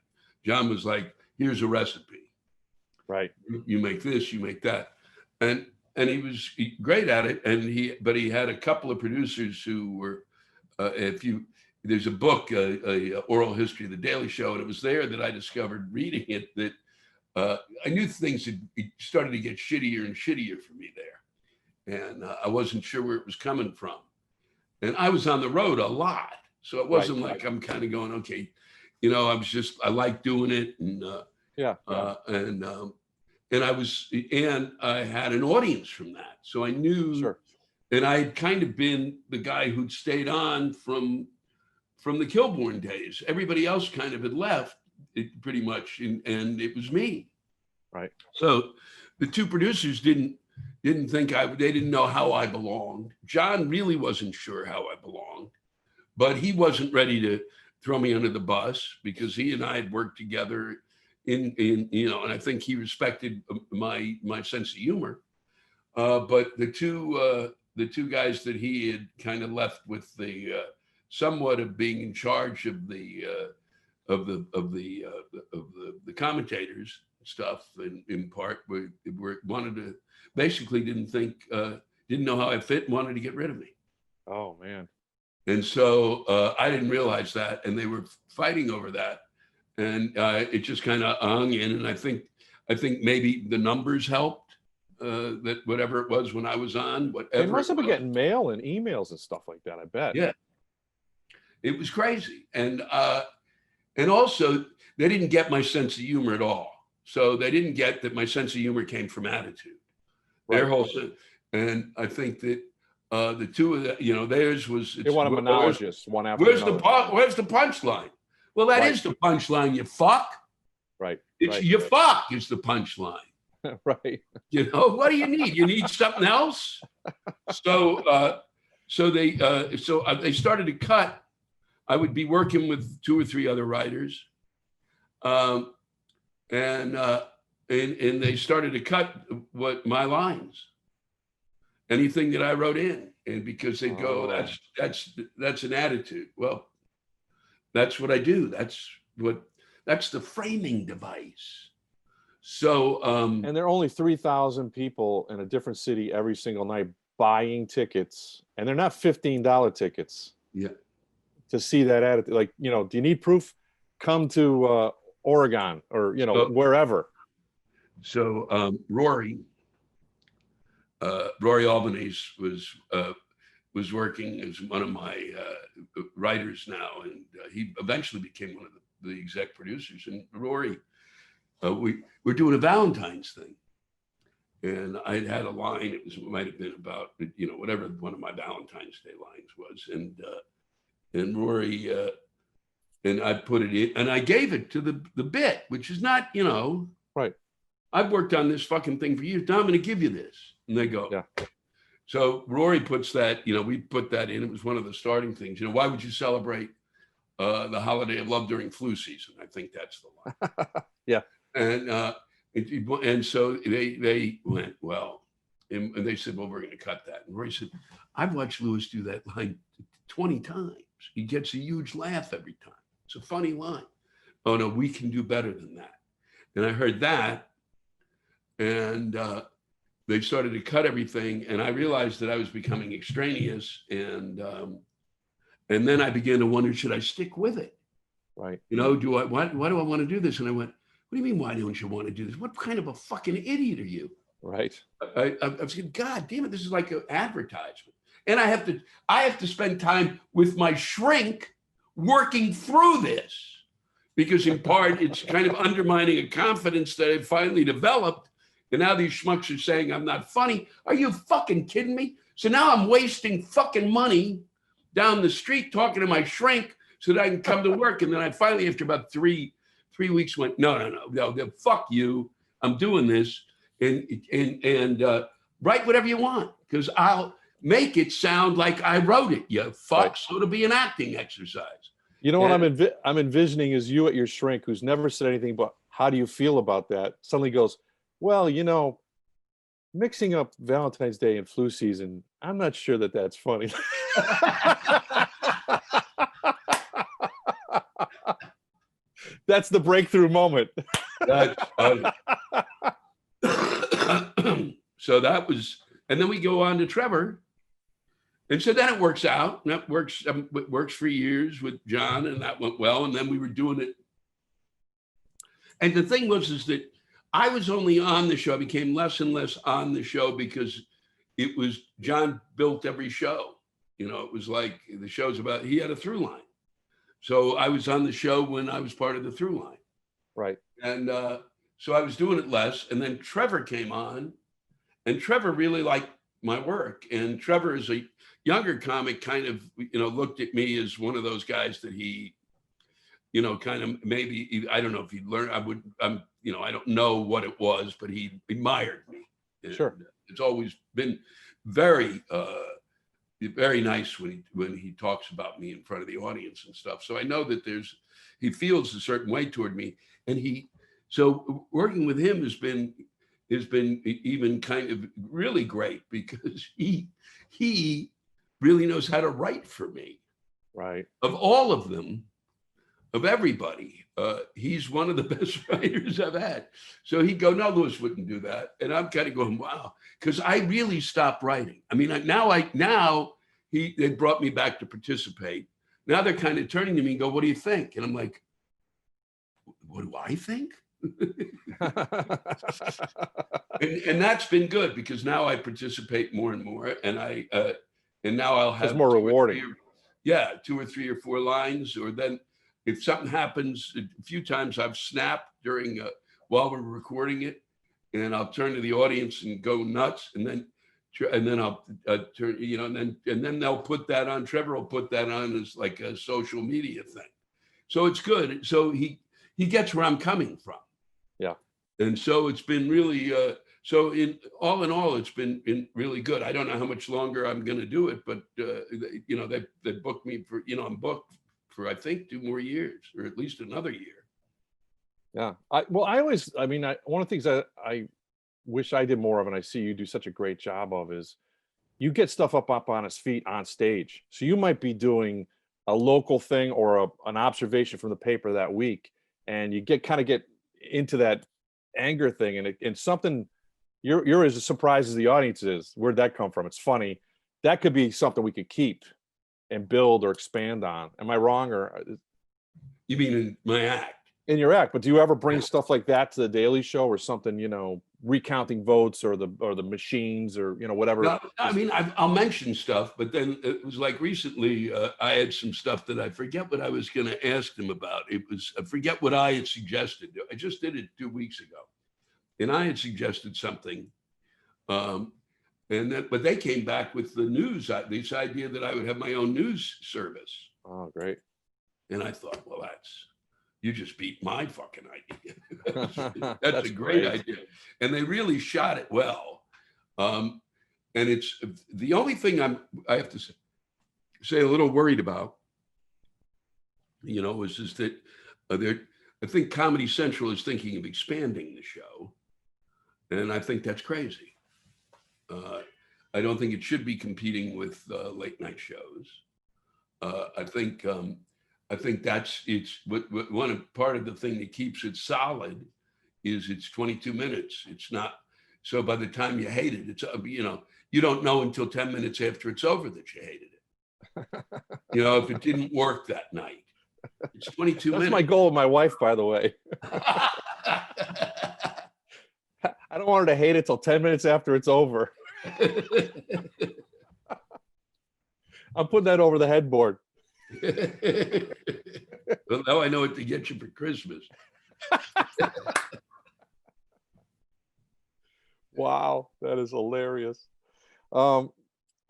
John was like, here's a recipe. Right. You make this, you make that. And he was great at it. But he had a couple of producers who were, there's a book, a oral history of the Daily Show, and it was there that I discovered reading it that I knew things had started to get shittier and shittier for me there. And I wasn't sure where it was coming from. And I was on the road a lot. So it wasn't like I'm kind of going, okay, I like doing it. And and I had an audience from that. So I knew, sure. And I had kind of been the guy who'd stayed on from the Kilborn days. Everybody else kind of had left pretty much. And it was me. Right. So the 2 producers didn't think they didn't know how I belonged. John really wasn't sure how I belonged, but he wasn't ready to throw me under the bus because he and I had worked together and I think he respected my sense of humor. But the two guys that he had kind of left with the somewhat of being in charge of the commentators stuff in part wanted to basically didn't know how I fit and wanted to get rid of me. Oh man. And so I didn't realize that, and they were fighting over that, and it just kind of hung in. And I think maybe the numbers helped that whatever it was when I was on, whatever. They must have been getting mail and emails and stuff like that, I bet. Yeah, it was crazy, and also they didn't get my sense of humor at all. So they didn't get that my sense of humor came from attitude. Right. Their whole, and I think that the 2 of them, theirs was. They want to menage us one after another. Where's the punchline? Well, that is the punchline. You fuck. Right. It's you fuck is the punchline. Right. What do you need? You need something else. So they started to cut. I would be working with 2 or 3 other writers. And they started to cut my lines, anything that I wrote in, and because they'd go, that's an attitude. Well, that's what I do. That's the framing device. So, and there are only 3,000 people in a different city every single night buying tickets, and they're not $15 tickets. Yeah. To see that attitude, like, do you need proof? Come to Oregon or wherever. So Rory Albanese was was working as one of my writers now, and he eventually became one of the exec producers. And Rory, we're doing a Valentines thing, and I had a line. It might have been about whatever one of my Valentine's Day lines was, and Rory and I put it in, and I gave it to the bit, which is not right. I've worked on this fucking thing for years. Now I'm going to give you this, and they go. Yeah. So Rory puts that, we put that in. It was one of the starting things. Why would you celebrate the holiday of love during flu season? I think that's the line. Yeah. And so they went, well, and they said, well, we're going to cut that. And Rory said, I've watched Lewis do that line 20 times. He gets a huge laugh every time. It's a funny line. Oh, no, we can do better than that. And I heard that, and they started to cut everything, and I realized that I was becoming extraneous, and then I began to wonder, should I stick with it? Right. Why do I want to do this? And I went, what do you mean, why don't you want to do this? What kind of a fucking idiot are you? Right. I was saying, God damn it, this is like an advertisement. And I have to spend time with my shrink working through this, because in part it's kind of undermining a confidence that I finally developed. And now these schmucks are saying I'm not funny. Are you fucking kidding me? So now I'm wasting fucking money down the street talking to my shrink so that I can come to work. And then I finally, after about three weeks, went, no, fuck you. I'm doing this, and write whatever you want, because I'll make it sound like I wrote it. You fuck. Right. So it'll be an acting exercise. What I'm envisioning is you at your shrink, who's never said anything but how do you feel about that, suddenly goes, well, mixing up Valentine's Day and flu season, I'm not sure that that's funny. That's the breakthrough moment. That's funny. So that was, and then we go on to Trevor. And so then it works out, and that works for years with John, and that went well. And then we were doing it. And the thing is that I was only on the show. I became less and less on the show because it was John built every show. It was like the show's about, he had a through line. So I was on the show when I was part of the through line. Right. And so I was doing it less. And then Trevor came on, and Trevor really liked my work. And Trevor is a younger comic, kind of, looked at me as one of those guys that he, kind of maybe, I don't know if he'd learn, I don't know what it was, but he admired me. And sure. It's always been very, very nice when he talks about me in front of the audience and stuff. So I know that he feels a certain way toward me. And so working with him has been even kind of really great, because he really knows how to write for me. Right. Of all of them, of everybody, he's one of the best writers I've had. So he'd go, no, Lewis wouldn't do that. And I'm kind of going, wow, because I really stopped writing. I mean, now they brought me back to participate. Now they're kind of turning to me and go, what do you think? And I'm like, what do I think? and that's been good, because now I participate more and more, and now I'll have, it's more rewarding. 2 or 3 or 4 lines, or then if something happens, a few times I've snapped while we're recording it, and I'll turn to the audience and go nuts, and then I'll turn, and then they'll put that on. Trevor will put that on as like a social media thing, so it's good. So he gets where I'm coming from. Yeah. And so it's been really, so in all, it's been really good. I don't know how much longer I'm going to do it, but they booked me for, I'm booked for, I think, 2 more years, or at least another year. Yeah. One of the things that I wish I did more of, and I see you do such a great job of, is you get stuff up on his feet on stage. So you might be doing a local thing or an observation from the paper that week, and you get into that anger thing, and something you're as surprised as the audience is. Where'd that come from? It's funny. That could be something we could keep and build or expand on. Am I wrong? Or you mean in my act? in your act. But do you ever bring stuff like that to the Daily Show or something, you know, recounting votes or the machines or, you know, whatever? No, I mean, I'll mention stuff, but then it was like recently I had some stuff that I forget what I was going to ask them about. I forget what I had suggested. I just did it 2 weeks ago, and I had suggested something. But they came back with the news, this idea that I would have my own news service. Oh, great. And I thought, well, you just beat my fucking idea. That's a great idea. And they really shot it well. And it's the only thing I have to say a little worried about, you know, is just that I think Comedy Central is thinking of expanding the show. And I think that's crazy. I don't think it should be competing with late night shows. I think part of the thing that keeps it solid is it's 22 minutes. It's not, so by the time you hate it, it's, you know, you don't know until 10 minutes after it's over that you hated it. You know, if it didn't work that night, it's 22 minutes. That's my goal with my wife, by the way. I don't want her to hate it till 10 minutes after it's over. I'm putting that over the headboard. Well, now I know what to get you for Christmas. Wow, that is hilarious. Have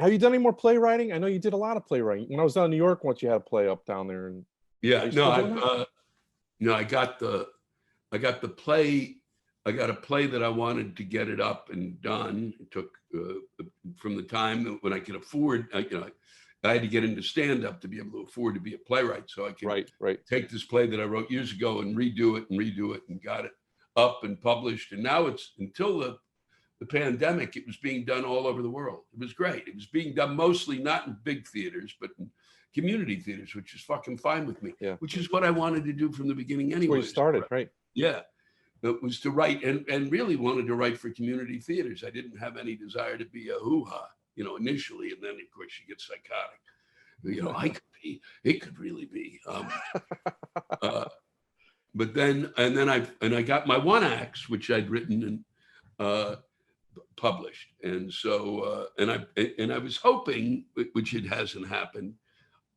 you done any more playwriting? I know you did a lot of playwriting. When I was down in New York once, you had a play up down there. And yeah, I got the play. I got a play that I wanted to get it up and done. It took from the time when I could afford, you know, I had to get into stand-up to be able to afford to be a playwright. So I could take this play that I wrote years ago and redo it and got it up and published. And now it's, until the pandemic, it was being done all over the world. It was great. It was being done mostly not in big theaters, but in community theaters, which is fucking fine with me, which is what I wanted to do from the beginning anyway. Where you started, right? Yeah. It was to write and really wanted to write for community theaters. I didn't have any desire to be a hoo-ha, you know, initially. And then, of course, you get psychotic. You know, it could really be. But then, I got my one acts, which I'd written and published. And so, and I was hoping, which it hasn't happened,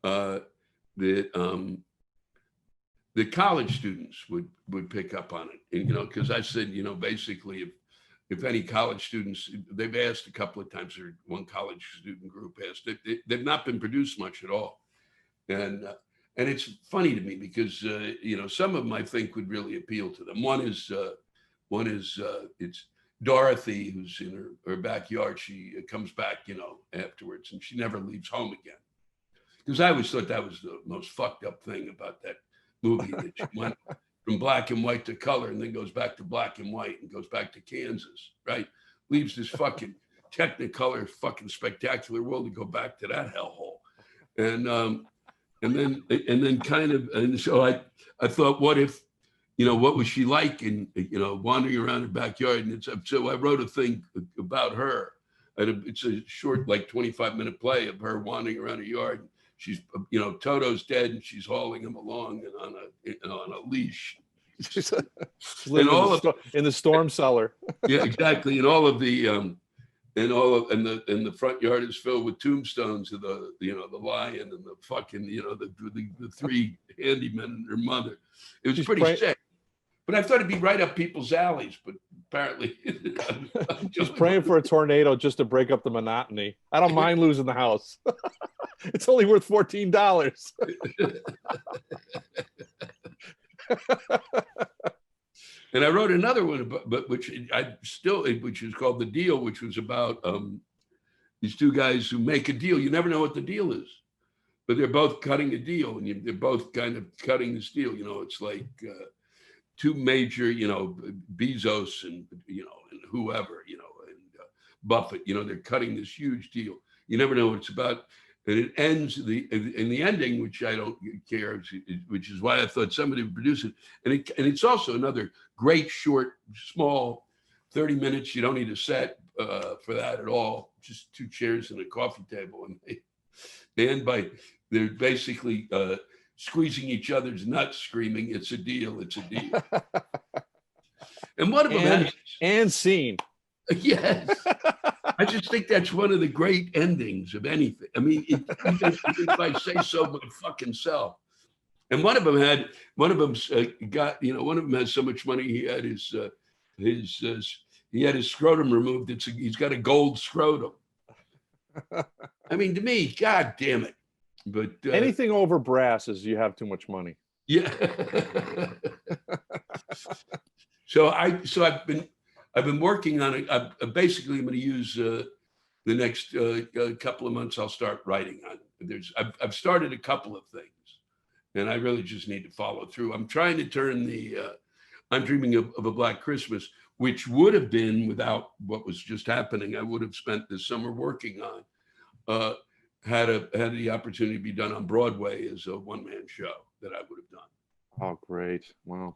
that the college students would pick up on it. And, you know, because I said, you know, basically, if any college students, they've asked a couple of times, or one college student group asked, they've not been produced much at all. And it's funny to me because, you know, some of them I think would really appeal to them. One is it's Dorothy, who's in her backyard. She comes back, you know, afterwards, and she never leaves home again. Because I always thought that was the most fucked up thing about that movie, that she went from black and white to color and then goes back to black and white and goes back to Kansas, right? Leaves this fucking Technicolor fucking spectacular world to go back to that hellhole. And then kind of, and so I thought, what if, you know, what was she like in, you know, wandering around her backyard? And so I wrote a thing about her. It's a short, like 25-minute play of her wandering around her yard. She's, you know, Toto's dead, and she's hauling him along and on a leash. She's in the storm cellar. Yeah, exactly. And all of the the front yard is filled with tombstones of the, you know, the lion and the fucking, you know, the three handymen and her mother. It was pretty sick. But I thought it'd be right up people's alleys, but apparently just praying for a tornado just to break up the monotony. I don't mind losing the house. It's only worth $14. And I wrote another one, which is called The Deal, which was about these two guys who make a deal. You never know what the deal is, but they're both cutting a deal, and they're both kind of cutting this deal. You know, it's like two major, you know, Bezos and, you know, and whoever, you know, and Buffett, you know, they're cutting this huge deal. You never know what it's about. And it ends in the ending, which I don't care, which is why I thought somebody would produce it. And it's also another great short, small, 30 minutes. You don't need a set for that at all. Just two chairs and a coffee table. And they're basically squeezing each other's nuts, screaming, "It's a deal, it's a deal." And one of them and scene. Yes. I just think that's one of the great endings of anything. I mean, even if I say so my fucking self. And one of them had so much money he had his scrotum removed. He's got a gold scrotum. I mean, to me, God damn it. But anything over brass is you have too much money. Yeah. So I've been working on it. Basically, I'm going to use the next couple of months. I'll start writing on it. I've started a couple of things, and I really just need to follow through. I'm trying to turn I'm dreaming of a Black Christmas, which would have been, without what was just happening, I would have spent this summer working on. Had the opportunity to be done on Broadway as a one-man show that I would have done. Oh, great! Wow.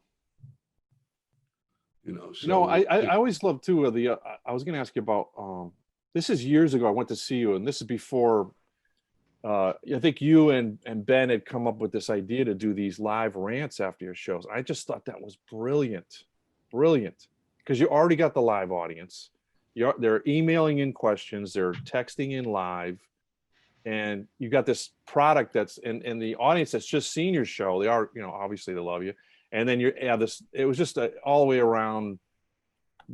I always love too. I was going to ask you about. This is years ago. I went to see you, and this is before. I think you and Ben had come up with this idea to do these live rants after your shows. I just thought that was brilliant, because you already got the live audience. They're emailing in questions, they're texting in live, and you got this product that's in the audience that's just seen your show. They are, obviously they love you. And then it was just all the way around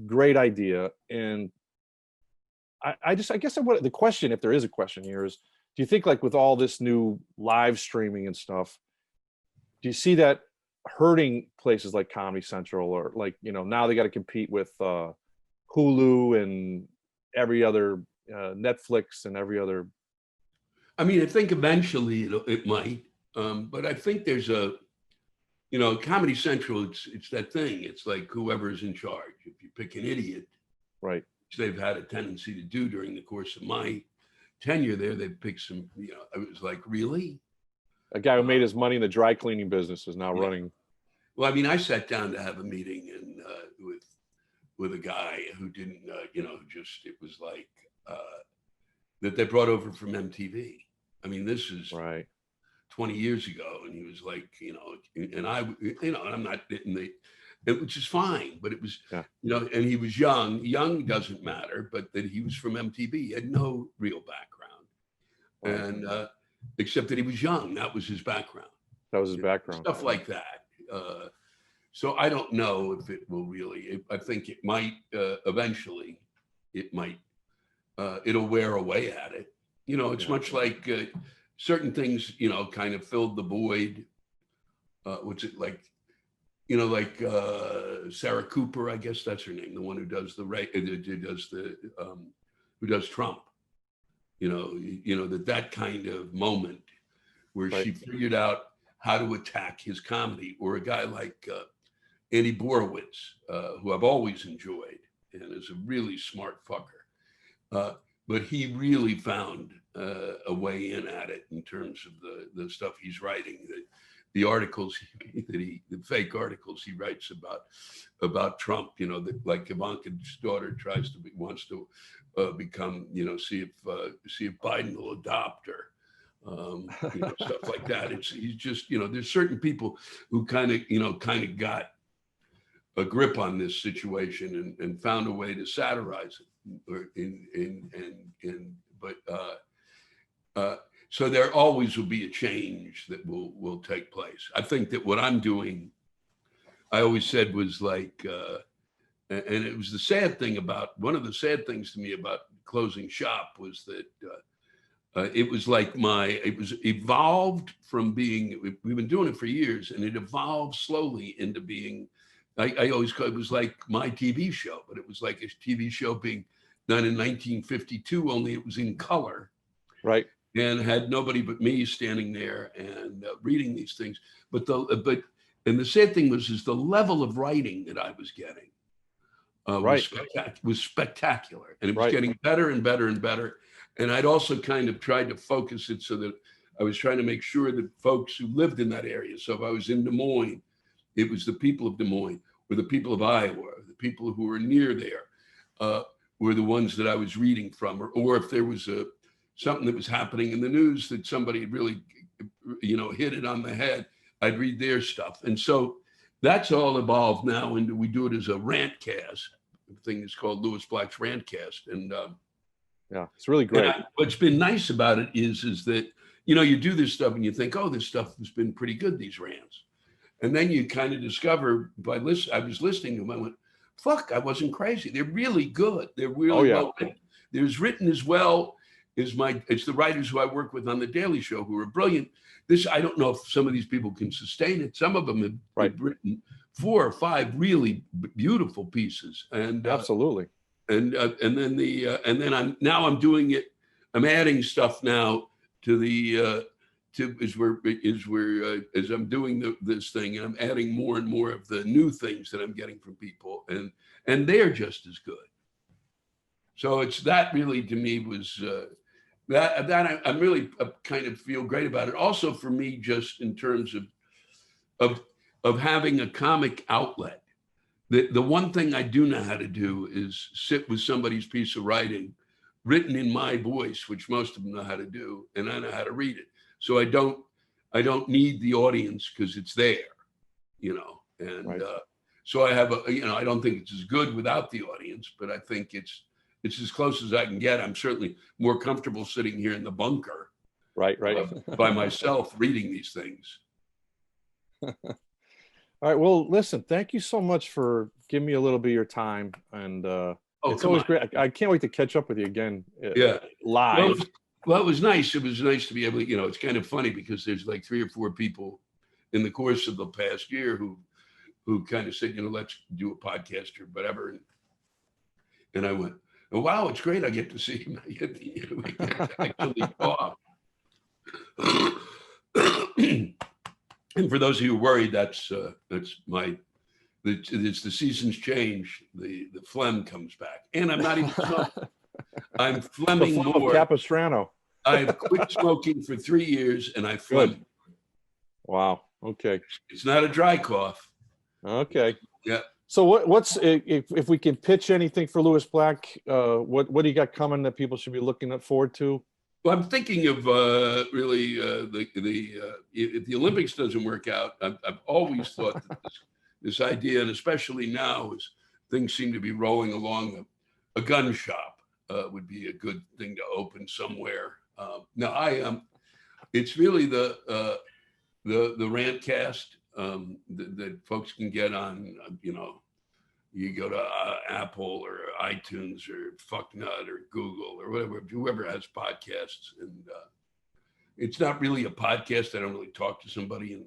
great idea. And I guess the question, if there is a question here, is, do you think, like, with all this new live streaming and stuff, do you see that hurting places like Comedy Central, or like, now they got to compete with Hulu and every other Netflix and every other? I mean, I think eventually it might, but I think there's Comedy Central, it's that thing. It's like whoever's in charge. If you pick an idiot, right, which they've had a tendency to do during the course of my tenure there, they picked some, I was like, really? A guy who made his money in the dry cleaning business is now running. Well, I mean, I sat down to have a meeting with a guy who didn't, it was like that they brought over from MTV. I mean, this is right 20 years ago, and he was like, and I'm not in which is fine, but it was, and he was young. Young doesn't matter, but that he was from MTV. He had no real background, and except that he was young. That was his background. That was his background. Stuff like that. So I don't know if it will really. I think it might eventually. It might. It'll wear away at it. It's much like certain things. Kind of filled the void. What's it like? Like Sarah Cooper, I guess that's her name, the one who does who does Trump. That kind of moment where she figured out how to attack his comedy, or a guy like Andy Borowitz, who I've always enjoyed and is a really smart fucker. But he really found a way in at it in terms of the stuff he's writing. The articles the fake articles he writes about Trump, that, like, Ivanka's daughter wants to become, see if Biden will adopt her, stuff like that. He's just, there's certain people who kind of got a grip on this situation and found a way to satirize it. So there always will be a change that will take place. I think that what I'm doing, I always said, was like, and it was one of the sad things to me about closing shop was that it was evolved from being, we've been doing it for years, and it evolved slowly into being, I always call it was like my TV show, but it was like a TV show being done in 1952, only it was in color. Right. And had nobody but me standing there and reading these things. But the sad thing is the level of writing that I was getting was spectacular, and it was getting better and better and better. And I'd also kind of tried to focus it so that I was trying to make sure that folks who lived in that area. So if I was in Des Moines, it was the people of Des Moines, or the people of Iowa, the people who were near there, were the ones that I was reading from, or if there was something that was happening in the news that somebody had really hit it on the head, I'd read their stuff. And so that's all evolved now, and we do it as a rant cast. The thing is called Lewis Black's Rant Cast. And yeah, it's really great. what's been nice about it is that, you do this stuff and you think, oh, this stuff has been pretty good, these rants. And then you kind of discover I was listening to them, I went, fuck, I wasn't crazy. They're really good. They're really well written. There's written as well as it's the writers who I work with on The Daily Show who are brilliant. I don't know if some of these people can sustain it. Some of them have written 4 or 5 really beautiful pieces. And absolutely. And then I'm doing it. I'm adding stuff now to the as I'm doing this thing, and I'm adding more and more of the new things that I'm getting from people, and they're just as good. So it's that really to me was that I'm really kind of feel great about it. Also for me, just in terms of having a comic outlet. The one thing I do know how to do is sit with somebody's piece of writing written in my voice, which most of them know how to do, and I know how to read it. So I don't need the audience because it's there, and so I have I don't think it's as good without the audience, but I think it's as close as I can get. I'm certainly more comfortable sitting here in the bunker, right, by myself reading these things. All right. Well, listen, thank you so much for giving me a little bit of your time. And it's always great. I can't wait to catch up with you again live. Well, it was nice. It was nice to be able to, it's kind of funny because there's like 3 or 4 people in the course of the past year who kind of said, let's do a podcast or whatever. And I went, oh, wow, it's great. I get to see him. We get to actually talk. And for those of you who are worried, that's my, it's the seasons change. The phlegm comes back, and I'm not even smoking. I'm phlegming more. Capistrano. I've quit smoking for 3 years, and I phlegm. Wow. Okay. It's not a dry cough. Okay. Yeah. So what's if we can pitch anything for Lewis Black? What do you got coming that people should be looking forward to? Well, I'm thinking of really if the Olympics doesn't work out, I've always thought that this idea, and especially now as things seem to be rolling along, a gun shop would be a good thing to open somewhere. Now it's really the rant cast that folks can get on, you go to Apple or iTunes or Fucknut or Google or whatever, whoever has podcasts. And it's not really a podcast. I don't really talk to somebody. And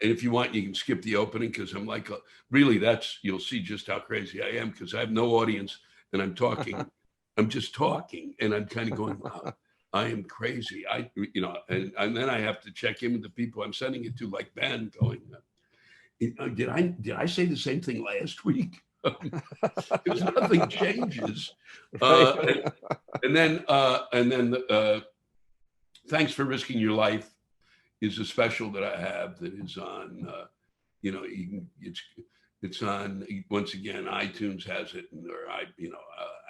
if you want, you can skip the opening because I'm like, really, you'll see just how crazy I am because I have no audience and I'm talking. I'm just talking. And I'm kind of going, wow, I am crazy. And then I have to check in with the people I'm sending it to, like Ben, going, did I say the same thing last week? Because nothing changes. And then Thanks for Risking Your Life is a special that I have that is on. It's on, once again, iTunes has it, or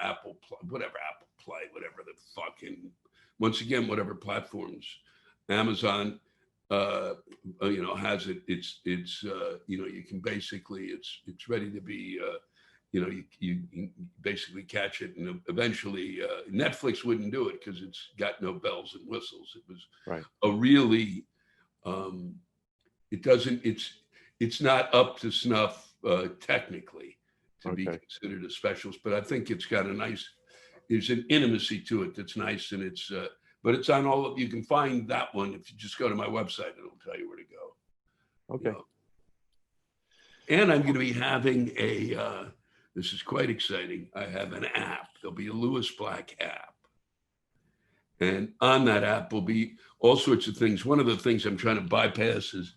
Apple Play, whatever the fucking, once again, whatever platforms, Amazon. Has it. It's you can basically it's ready to be. You can basically catch it, and eventually Netflix wouldn't do it because it's got no bells and whistles. It was a really. It doesn't. It's not up to snuff technically to be considered a specialist, but I think it's got there's an intimacy to it that's nice, and it's. But it's on all of, you can find that one. If you just go to my website, it'll tell you where to go. Okay. And I'm going to be having this is quite exciting. I have an app. There'll be a Lewis Black app. And on that app will be all sorts of things. One of the things I'm trying to bypass is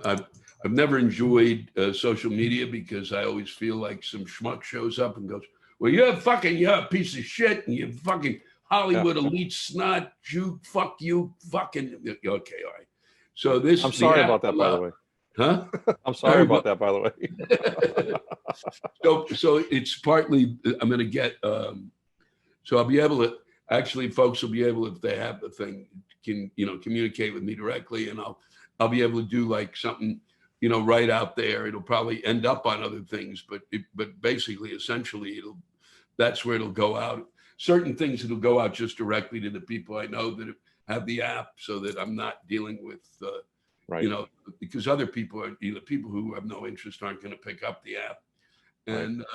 I've never enjoyed social media because I always feel like some schmuck shows up and goes, well, you're a piece of shit and you fucking Hollywood elite snot, Jew, fuck you, fucking. Okay, all right. So this. I'm sorry about that, by the way. Huh? I'm sorry about that, by the way. So it's partly I'm going to get. So I'll be able to. actually folks will be able, if they have the thing, can, communicate with me directly, and I'll be able to do like something, right out there. It'll probably end up on other things, but basically, essentially, that's where it'll go out. Certain things, it'll go out just directly to the people I know that have the app, so that I'm not dealing with, right. Because other people are, people who have no interest aren't going to pick up the app. And, right.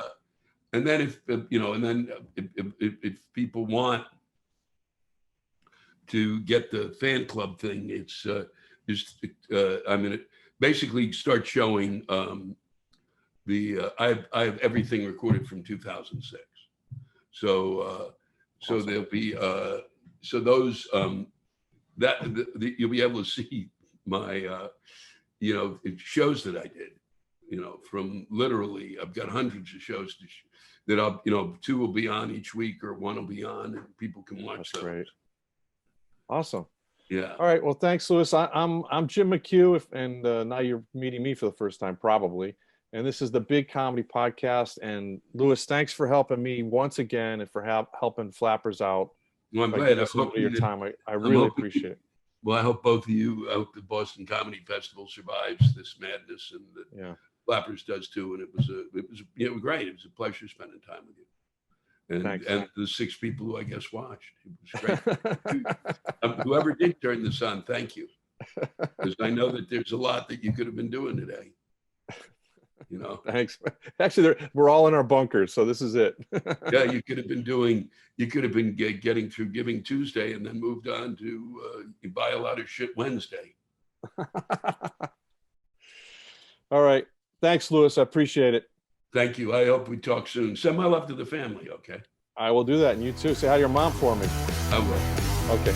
And then if people want to get the fan club thing, I'm going to basically start showing I have everything recorded from 2006. So Awesome. there'll be so those you'll be able to see my shows that I did, from literally, I've got hundreds of shows that I'll, 2 will be on each week, or 1 will be on, and people can watch those. Great. Awesome. Yeah. All right. Well, thanks, Louis. I'm Jim McHugh, and now you're meeting me for the first time, probably. And this is the Big Comedy Podcast. And Louis, thanks for helping me once again, and for helping Flappers out. Well, I'm glad. I hope your time. I really appreciate it. Well, I hope both of you. I hope the Boston Comedy Festival survives this madness, and that Flappers does too. And it was great. It was a pleasure spending time with you. And the 6 people who I guess watched. It was great. Whoever did turn this on, thank you. Because I know that there's a lot that you could have been doing today. Thanks. Actually, we're all in our bunkers, so this is it. Yeah, you could have been getting through Giving Tuesday, and then moved on to buy a lot of shit Wednesday. All right. Thanks, Louis. I appreciate it. Thank you. I hope we talk soon. Send my love to the family, okay? I will do that. And you too. Say hi to your mom for me. I will. Okay.